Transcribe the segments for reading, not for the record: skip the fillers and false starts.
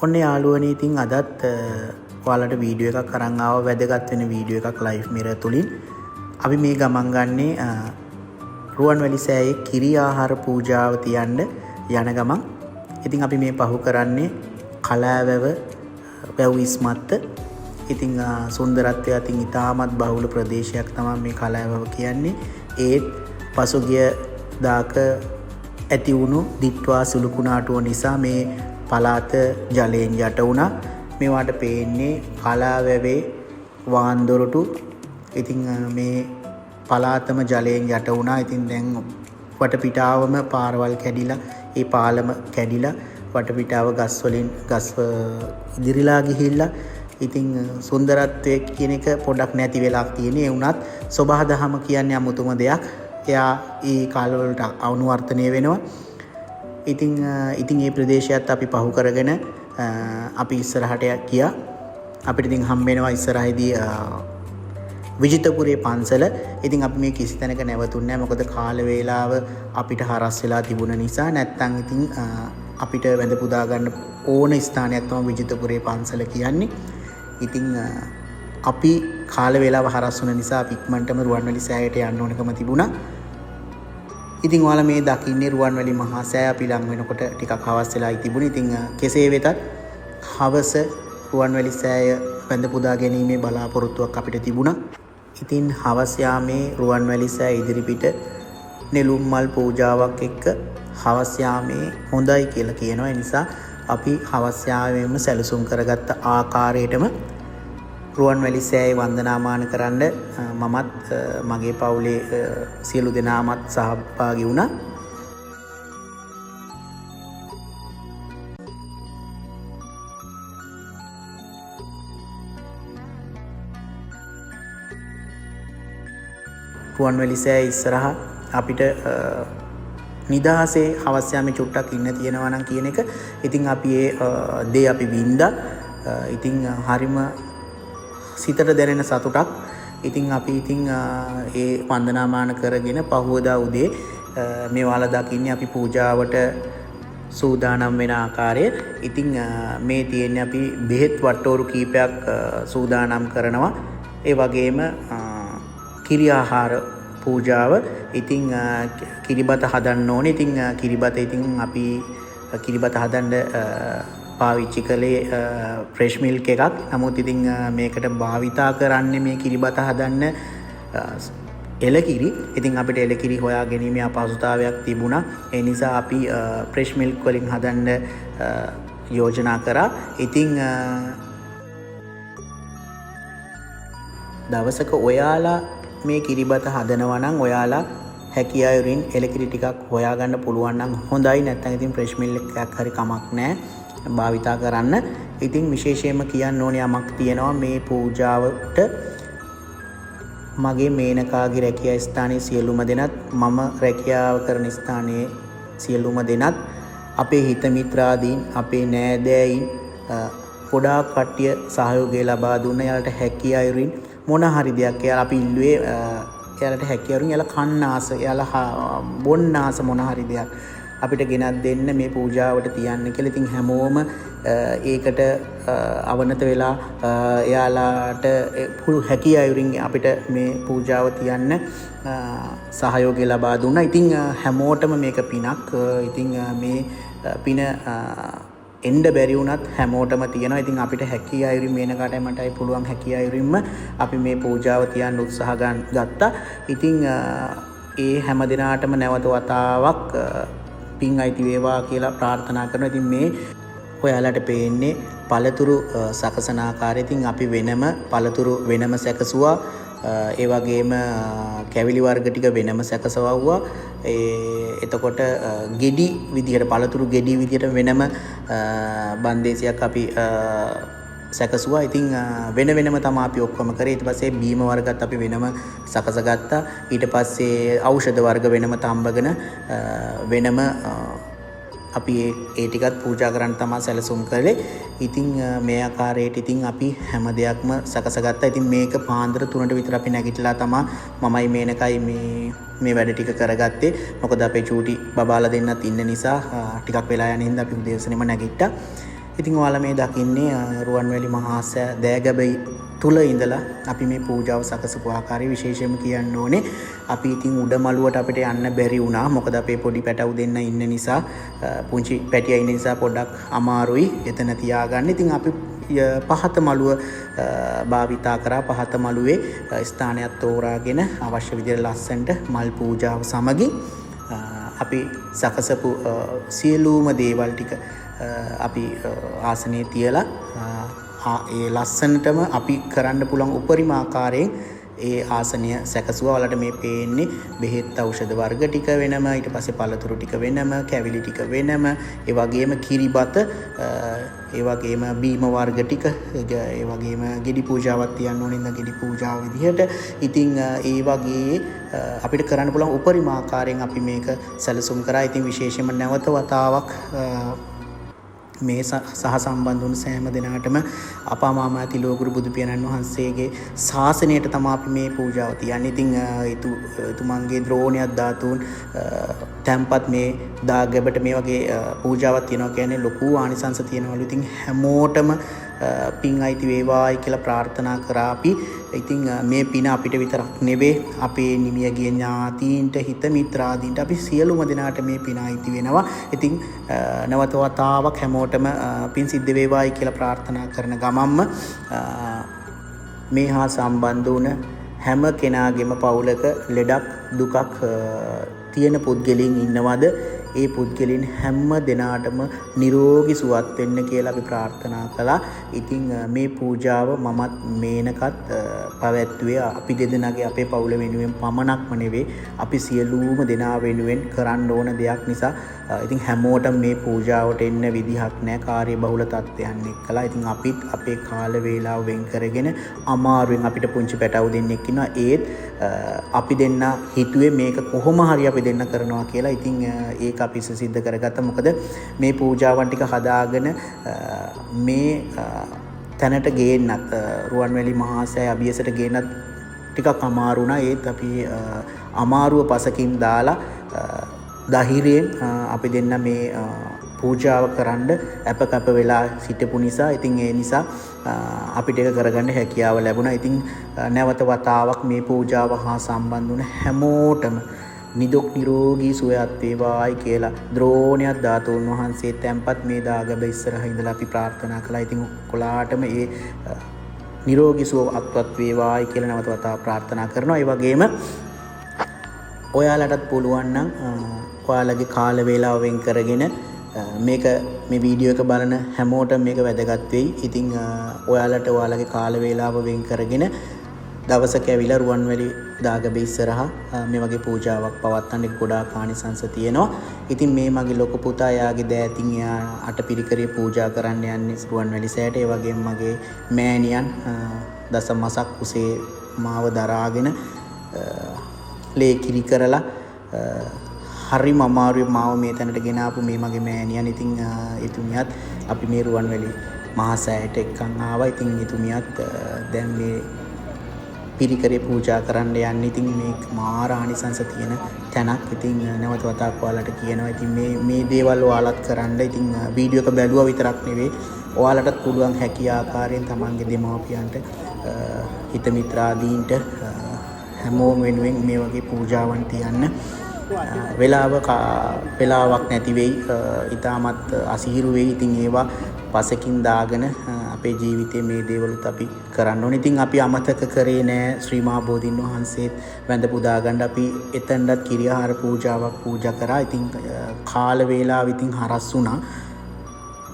ඔන්න යාළුවනේ ඉතින් අදත් ඔයාලට වීඩියෝ එකක් අරන් ආවා වැදගත් වෙන වීඩියෝ එකක් ලයිව් මිරර් තුලින්. අපි මේ ගමන් ගන්නේ රුවන්වැලි සෑයේ කිරි ආහාර පූජාව තියන්න යන ගමන්. ඉතින් අපි මේ පහු කරන්නේ කලාවැව වැව් ඉස්මත්ත. ඉතින් සුන්දරත්වය අතින් ඉතාමත් බහුල ප්‍රදේශයක් තමයි මේ කලාවැව කියන්නේ. ඒත් පසුගිය දාක ඇති වුණු දිට්වා සුළුකුණාටුව නිසා මේ පළාත ජලයෙන් යට වුණා. මේවට පේන්නේ කලාවැවේ වාන්දොරටු. ඉතින් මේ පළාතම ජලයෙන් යට වුණා. ඉතින් දැන් වටපිටාවම පාරවල් කැඩිලා, ඒ පාලම කැඩිලා වටපිටාව ගස් ඉදිරිලා ගිහිල්ලා. ඉතින් සුන්දරත්වයේ කියන එක පොඩක් නැති වෙලා තියෙන්නේ. ඒ වුණත් සබහාදහම කියන්නේ අමුතුම දෙයක්. එයා ඒ කාලවලට අනුවර්තනය වෙනවා. ඉතින් මේ ප්‍රදේශයත් අපි පහු කරගෙන අපි ඉස්සරහට ගියා. අපිට ඉතින් හම්බ වෙනවා ඉස්සරහදී විජිතපුරේ පන්සල. ඉතින් අපි මේ කිසි තැනක නැවතුන්නේ නැහැ. මොකද කාල වේලාව අපිට හරස් වෙලා තිබුණ නිසා. නැත්තම් ඉතින් අපිට වැඳ පුදා ගන්න ඕන ස්ථානයක් තමයි විජිතපුරේ පන්සල කියන්නේ. ඉතින් අපි කාල වේලාව හරස් වුණ නිසා අපි ඉක්මනටම රුවන්වැලි සෑයට යන්න ඕනකම තිබුණා. ඉතින් ඔයාලා මේ දකින්නේ රුවන්වැලි මහා සෑය. අපි ලඟ වෙනකොට ටිකක් හවස් වෙලායි තිබුණේ. ඉතින් කෙසේ වෙතත් හවස රුවන්වැලි සෑය වැඳ පුදා ගැනීමේ බලාපොරොත්තුවක් අපිට තිබුණා. ඉතින් හවස යාමේ රුවන්වැලි සෑය ඉදිරිපිට නෙළුම් මල් පූජාවක් එක්ක හවස යාමේ හොඳයි කියලා කියනවා. ඒ නිසා අපි හවස යාමේම සැලසුම් කරගත්ත ආකාරයටම රුවන්වැලි සෑය වන්දනාමාන කරන්න මමත් මගේ පවුලේ සියලු දෙනාමත් සහභාගී වුණා. රුවන්වැලි සෑය ඉස්සරහ අපිට නිදහසේ හවස යාමේ චුට්ටක් ඉන්න තියෙනවා නම් කියන එක. ඉතින් අපි ඒ දේ අපි වින්දා. ඉතින් හරිම සිතට දැනෙන සතුටක්. ඉතින් අපි ඒ වන්දනාමාන කරගෙන පහුවදා උදේ මේ වාලා දකින්නේ අපි පූජාවට සූදානම් වෙන ආකාරය. ඉතින් මේ තියෙන්නේ අපි බෙහෙත් වට්ටෝරු කීපයක් සූදානම් කරනවා. ඒ වගේම කිරි ආහාර පූජාව. ඉතින් කිරිබත හදන්න ඕනේ. ඉතින් කිරිබත අපි කිරිබත හදන්න පාවිච්චි කළේ ෆ්‍රෙෂ් මිල්ක් එකක්. නමුත් ඉතින් මේකට භාවිතා කරන්නේ මේ කිරිබත හදන්න එලකිරි. ඉතින් අපිට එලකිරි හොයා ගැනීමේ අපහසුතාවයක් තිබුණා. ඒ නිසා අපි ෆ්‍රෙෂ් මිල්ක් වලින් හදන්න යෝජනා කරා. ඉතින් දවසක ඔයාලා මේ කිරිබත හදනවා නම් ඔයාලා හැකි අයුරින් එලකිරි ටිකක් හොයාගන්න පුළුවන් නම් හොඳයි. නැත්නම් ඉතින් ෆ්‍රෙෂ් මිල්ක් එකක් හරි කමක් නැහැ භාවිතා කරන්න. ඉතින් විශේෂයෙන්ම කියන්න ඕනේ යමක් තියෙනවා. මේ පූජාවට මගේ මේනකාගේ රැකියා ස්ථානයේ සියලුම දෙනාත්, මම රැකියාව කරන ස්ථානයේ සියලුම දෙනාත්, අපේ හිත මිත්‍රාදීන්, අපේ නෑදෑයින් ගොඩාක් කට්ටිය සහයෝගය ලබා දුන්න. යාලට හැකි අයුරින් මොන හරි දෙයක් යාලා අපි ඉල්ලුවේ යාලට හැකි අයුරින් යාලා කන්න ආස, යාලා බොන්න ආස මොන හරි දෙයක් අපිට ගෙනත් දෙන්න මේ පූජාවට තියන්න කියලා. ඉතින් හැමෝම ඒකට අවනත වෙලා එයාලාට පුළු හැකි අයුරින් අපිට මේ පූජාව තියන්න සහයෝගය ලබා දුන්නා. ඉතින් හැමෝටම මේක පිනක්. ඉතින් මේ පින එන්න බැරි වුණත් හැමෝටම තියෙනවා. ඉතින් අපිට හැකි අයුරින් මේනකට මටයි පුළුවන් හැකි අයුරින්ම අපි මේ පූජාව තියන්න උත්සාහ ගත්තා. ඉතින් ඒ හැම දිනාටම නැවත වතාවක් පින් අයිති වේවා කියලා ප්‍රාර්ථනා කරනවා. ඉතින් මේ ඔයාලට පේන්නේ පළතුරු සකසන ආකාරය. ඉතින් අපි වෙනම පළතුරු වෙනම සැකසුවා. ඒ වගේම කැවිලි වර්ග ටික වෙනම සැකසවුවා. එතකොට ගෙඩි විදියට, පළතුරු ගෙඩි විදියට වෙනම බන්දේසියක් අපි සැකසුවා. ඉතින් වෙන වෙනම තමයි අපි ඔක්කොම කරේ. ඊට පස්සේ බීම වර්ගත් අපි වෙනම සකසගත්තා. ඊට පස්සේ ඖෂධ වර්ග වෙනම තඹගෙන වෙනම අපි ඒ ටිකත් පූජා කරන්න තමයි සැලසුම් කළේ. ඉතින් මේ ආකාරයට ඉතින් අපි හැම දෙයක්ම සකසගත්තා. ඉතින් මේක පාන්දර 3ට විතර අපි නැගිටලා තමයි මමයි මේනකයි මේ වැඩ ටික කරගත්තේ. මොකද අපේ චූටි බබාලා දෙන්නත් ඉන්න නිසා ටිකක් වෙලා යන හින්දා අපි උදේසනෙම නැගිට්ටා. ඉතින් ඔයාලා මේ දකින්නේ රුවන්වැලි මහා සෑ දෑගැබයි තුල ඉඳලා අපි මේ පූජාව සකසපු ආකාරය විශේෂයෙන්ම කියන්න ඕනේ. අපි ඉතින් උඩ මළුවට අපිට යන්න බැරි වුණා. මොකද අපේ පොඩි පැටවු දෙන්න ඉන්න නිසා පුංචි පැටියා ඉන්න නිසා පොඩ්ඩක් අමාරුයි එතන තියාගන්න. ඉතින් අපි පහත මළුව භාවිතා කරා. පහත මළුවේ ස්ථානයක් තෝරාගෙන අවශ්‍ය විදිහට ලස්සනට මල් පූජාව සමගින් අපි සකසපු සියලුම දේවල් ටික අපි ආසනයේ තියලා ඒ ලස්සනටම අපි කරන්න පුළුවන් උපරිම ආකාරයෙන් ඒ ආසනය සැකසුවා. ඔයාලට මේ පේන්නේ බෙහෙත් ඖෂධ වර්ග ටික වෙනම, ඊට පස්සේ පළතුරු ටික වෙනම, කැවිලි ටික වෙනම, ඒ වගේම කිරිබත, ඒ වගේම බීම වර්ග ටික, ඒ වගේම ගෙඩි පූජාවක් තියන්න ඕනේ ඉතින් ගෙඩි පූජාව විදිහට. ඉතින් ඒ වගේ අපිට කරන්න පුළුවන් උපරිම ආකාරයෙන් අපි මේක සැලසුම් කරා. ඉතින් විශේෂයෙන්ම නැවත වතාවක් මේ සහ සම්බන්ධ වුණු සෑම දෙනාටම අපා මාමා තිලෝගුරු බුදු පියාණන් වහන්සේගේ ශාසනයට තමයි අපි මේ පූජාව තියන්නේ. ඉතින් එතුමන්ගේ ද්‍රෝණයක් ධාතුන් තැන්පත් මේ දාගැබට මේ වගේ පූජාවක් තියනවා කියන්නේ ලොකු ආනිසංස තියනවලු. ඉතින් හැමෝටම පින් අයිති වේවායි කියලා ප්‍රාර්ථනා කරා අපි. ඉතින් මේ පින අපිට විතරක් නෙවෙයි අපේ නිමියගේ ඥාතීන්ට හිත මිත්‍රාදීන්ට අපි සියලුම දෙනාට මේ පින අයිති වෙනවා. ඉතින් නැවත වතාවක් හැමෝටම පින් සිද්ධ වේවායි කියලා ප්‍රාර්ථනා කරන ගමම්ම මේ හා සම්බන්ධ වුණ හැම කෙනාගේම පවුලක ලෙඩක් දුකක් තියෙන පුද්ගලයන් ඉන්නවද? ඒ පුද්ගලයන් හැම දෙනාටම නිරෝගී සුවත් වෙන්න කියලා අපි ප්‍රාර්ථනා කළා. ඉතින් මේ පූජාව මමත් මේනකත් පැවැත්වුවේ අපි දෙදෙනාගේ අපේ පවුල වෙනුවෙන් පමණක්ම නෙවෙයි අපි සියලුම දෙනා වෙනුවෙන් කරන්න ඕන දෙයක් නිසා ඉතින් හැමෝටම මේ පූජාවට එන්න විදිහක් නැහැ. කාර්ය බහුල තත්ත්වයන් එක්කලා ඉතින් අපිත් අපේ කාල වේලාව වෙන් කරගෙන අමාරුවෙන් අපිට පුංචි පැටවු දෙන්නෙක් ඉන්නවා. ඒත් අපි දෙන්න හිතුවේ මේක කොහොම හරි අපි දෙන්න කරනවා කියලා. ඉතින් ඒක අපි සිද්ධ කරගත්තා. මොකද මේ පූජාවන් ටික හදාගෙන මේ තැනට ගේන්නත් රුවන්වැලි මහා සෑය අභියසට ගේන්නත් ටිකක් අමාරු වුණා. ඒත් අපි අමාරුව පසකින් දාලා ධෛර්යයෙන් අපි දෙන්න මේ පූජාව කරන්න අප වෙලා සිටපු නිසා ඉතින් ඒ නිසා අපිට ඒක කරගන්න හැකියාව ලැබුණා. ඉතින් නැවත වතාවක් මේ පූජාව හා සම්බන්ධ වුණ හැමෝටම නිදුක් නිරෝගී සුවයත් වේවායි කියලා ද්‍රෝණයක් ධාතුන් වහන්සේ තැන්පත් මේ දාගැබ ඉස්සරහ ඉඳලා අපි ප්‍රාර්ථනා කළා. ඉතින් ඔයාලටම ඒ නිරෝගී සුව අත්වත් වේවායි කියලා නැවත වතාවක් ප්‍රාර්ථනා කරනවා. ඒ වගේම ඔයාලටත් පුළුවන් නම් ඔයාලගේ කාල වේලාව වෙන් කරගෙන මේක මේ වීඩියෝ එක බලන හැමෝටම මේක වැදගත් වෙයි. ඉතින් ඔයාලට ඔයාලගේ කාල වේලාව වෙන් කරගෙන දවසක ඇවිල්ලා රුවන්වැලි දාගැබ ඉස්සරහා මේ වගේ පූජාවක් පවත්වන්න ගොඩාක් ආනිසංස තියෙනවා. ඉතින් මේ මගේ ලොකු පුතා යාගේ දෑතින් එයා අටපිරිකරේ පූජා කරන්න යන්නේ රුවන්වැලි සෑයට. ඒ වගේම මගේ මෑණියන් දසමසක් කුසේ මාව දරාගෙන ලේ කිරි කරලා හරිම අමාරුවේ මාව මේ තැනට ගෙනාපු මේ මගේ මෑණියන්. ඉතින් එතුමියත් අපි මේ රුවන්වැලි මහා සෑයට එක්කන් ආවා. ඉතින් එතුමියත් දැන් මේ පිරිකරේ පූජා කරන්න යන්නේ. ඉතින් මේ මාර ආනිසංස තියෙන තැනක්. ඉතින් නැවත වතාවක් ඔයාලට කියනවා. ඉතින් මේ දේවල් ඔයාලත් කරන්න. ඉතින් වීඩියෝ එක බැලුවා විතරක් නෙවෙයි ඔයාලටත් පුළුවන් හැකිය ආකාරයෙන් තමන්ගේ දෙමව්පියන්ට හිත මිත්‍රාදීන්ට හැමෝම වෙනුවෙන් මේ වගේ පූජාවන් තියන්න. වෙලාවක් නැති වෙයි. ඊටමත් අසීරු වෙයි. ඉතින් ඒවා පසකින් දාගෙන අපේ ජීවිතයේ මේ දේවලුත් අපි කරන්න ඕනේ. ඉතින් අපි අමතක කරේ නෑ ශ්‍රී මහා බෝධීන් වහන්සේත් වැඳ පුදා ගන්න අපි එතනටත් කිරියාහාර පූජාවක් පූජා කරා. ඉතින් කාල වේලාව ඉතින් හරස් වුණා.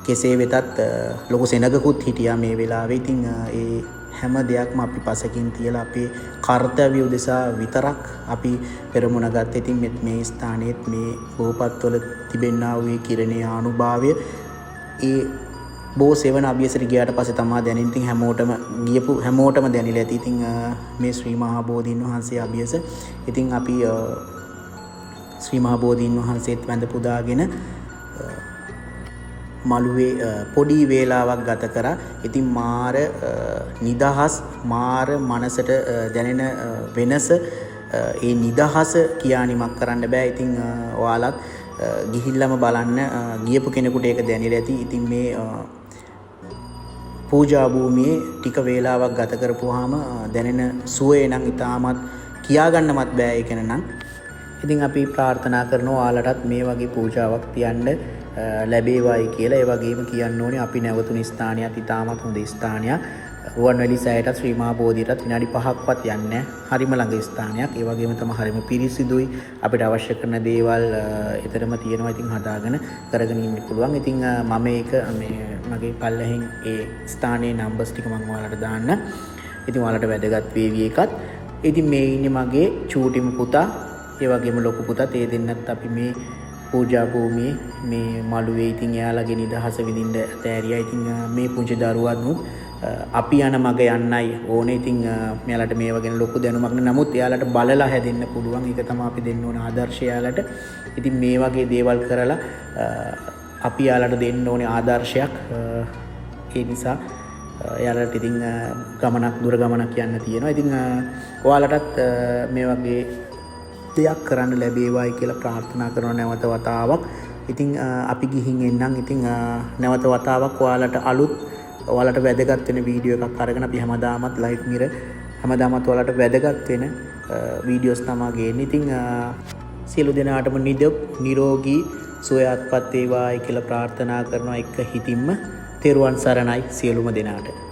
කෙසේ වෙතත් ලොකු සෙනගකුත් හිටියා මේ වෙලාවේ. ඉතින් ඒ හැම දෙයක්ම අපි පසකින් තියලා අපේ කාර්යය උදෙසා විතරක් අපි පෙරමුණ ගත්තා. ඉතින් මේ ස්ථානයේත් මේ බෝපත්වල තිබෙනා වූ කිරණේ ආනුභාවය ඒ බෝ සෙවන අභියසට ගියාට පස්සේ තමයි දැනෙන්නේ. ඉතින් හැමෝටම දැනෙලා ඇති. ඉතින් මේ ශ්‍රී මහා බෝධීන් වහන්සේ අභියස ඉතින් අපි ශ්‍රී මහා බෝධීන් වහන්සේත් වැඳ පුදාගෙන මළුවේ පොඩි වේලාවක් ගත කරා. ඉතින් මාර නිදහස් මාර මනසට දැනෙන වෙනස ඒ නිදහස කියානිමක් කරන්න බෑ. ඉතින් ඔයාලත් ගිහිල්ලාම බලන්න ගියපු කෙනෙකුට ඒක දැනෙලා ඇති. ඉතින් මේ පූජා භූමියේ ටික වේලාවක් ගත කරපුවාම දැනෙන සුවය නම් ඉතාමත් කියාගන්නවත් බෑ ඒක නම්. ඉතින් අපි ප්‍රාර්ථනා කරනවා ඔයාලටත් මේ වගේ පූජාවක් තියන්න ලැබේවායි කියලා. ඒ වගේම කියන්න ඕනේ අපි නැවතුණු ස්ථානයත් ඉතාමත් හොඳ ස්ථානයක්. රුවන්වැලි සෑයටත් ශ්‍රී මහා බෝධියටත් විනාඩි 5ක්වත් යන්නේ හරිම ළඟ ස්ථානයක්. ඒ වගේම තමයි හරිම පිරිසිදුයි. අපිට අවශ්‍ය කරන දේවල් ඊතරම තියෙනවා. ඉතින් හදාගෙන කරගෙන ඉන්න පුළුවන්. ඉතින් මම ඒක මගේ පල්ලෙහින් ඒ ස්ථානයේ නම්බර්ස් ටික මම ඔයාලට දාන්න. ඉතින් ඔයාලට වැදගත් වේවි එකත්. ඉතින් මේ ඉන්නේ මගේ චූටිම පුතා. ඒ වගේම ලොකු පුතාත් ඒ දෙන්නත් අපි මේ පූජා භූමියේ මේ මළුවේ ඉතින් එයාලගේ නිදහස විඳින්න තෑරියා. ඉතින් මේ පුංචි දරුවන්ුත් අපි යන මග යන්නයි ඕනේ. ඉතින් මෙයාලට මේවා ගැන ලොකු දැනුමක් නැහැ. නමුත් එයාලට බලලා හැදෙන්න පුළුවන්. ඒක තමයි අපි දෙන්න ඕන ආදර්ශය එයාලට. ඉතින් මේ වගේ දේවල් කරලා අපි එයාලට දෙන්න ඕනේ ආදර්ශයක්. ඒ නිසා එයාලට ඉතින් දුර ගමනක් යන්න තියෙනවා. ඉතින් ඔයාලටත් මේ වගේ දෙයක් කරන්න ලැබේවායි කියලා ප්‍රාර්ථනා කරනවා නැවත වතාවක්. ඉතින් අපි ගිහින් එන්නම්. ඉතින් නැවත වතාවක් ඔයාලට වැදගත් වෙන වීඩියෝ එකක් අරගෙන අපි හැමදාමත් ලයිව් මිරර් හැමදාමත් ඔයාලට වැදගත් වෙන වීඩියෝස් තමයි ගේන්නේ. ඉතින් සියලු දෙනාටම නිරෝගී සුවයත්පත් වේවායි කියලා ප්‍රාර්ථනා කරනවා එක හිතින්ම. තෙරුවන් සරණයි සියලුම දෙනාට.